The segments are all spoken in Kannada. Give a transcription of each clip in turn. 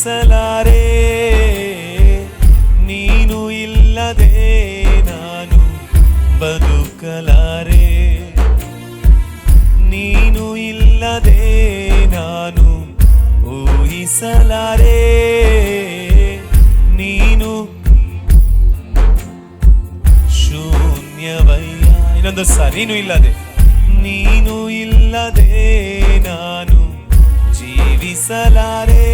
ಜೀವಿಸಲಾರೆ, ನೀನು ಇಲ್ಲದೆ ನಾನು ಬದುಕಲಾರೆ, ನೀನು ಇಲ್ಲದೆ ನಾನು ಊಹಿಸಲಾರೆ, ನೀನು ಶೂನ್ಯವಯ್ಯ. ಇನ್ನೊಂದು ಸಾರಿ, ನೀನು ಇಲ್ಲದೆ, ನೀನು ಇಲ್ಲದೆ ನಾನು ಜೀವಿಸಲಾರೆ,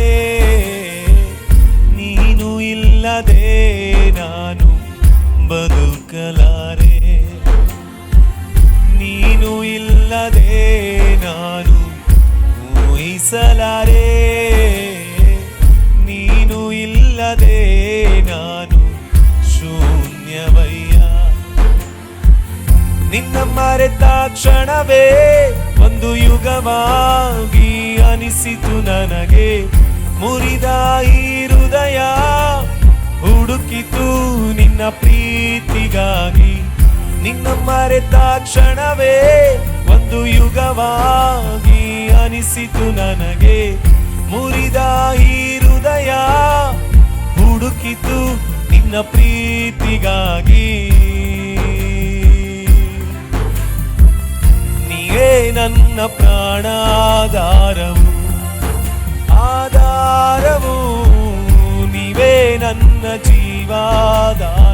ನೀನು ಇಲ್ಲದೆ ನಾನು ಬದುಕಲಾರೆ, ನೀನು ಇಲ್ಲದೆ ನಾನು ಊಹಿಸಲಾರೆ, ನೀನು ಇಲ್ಲದೆ ನಾನು ಶೂನ್ಯವಯ್ಯ. ನಿನ್ನ ಮರೆತ ಕ್ಷಣವೇ ಒಂದು ಯುಗವಾಗಿ ಅನಿಸಿತು ನನಗೆ, ಮುರಿದ ಈ ಹೃದಯ ಹುಡುಕಿತು ನಿನ್ನ ಪ್ರೀತಿಗಾಗಿ. ನಿನ್ನ ಮರೆತ ಕ್ಷಣವೇ ಒಂದು ಯುಗವಾಗಿ ಅನಿಸಿತು ನನಗೆ, ಮುರಿದ ಈ ಹೃದಯ ಹುಡುಕಿತು ನಿನ್ನ ಪ್ರೀತಿಗಾಗಿ. ನೀವೇ ನನ್ನ ಪ್ರಾಣಾಧಾರವು, ಆಧಾರವು, ನೀವೇ ನನ್ನ ಜೀವಾಧಾರ,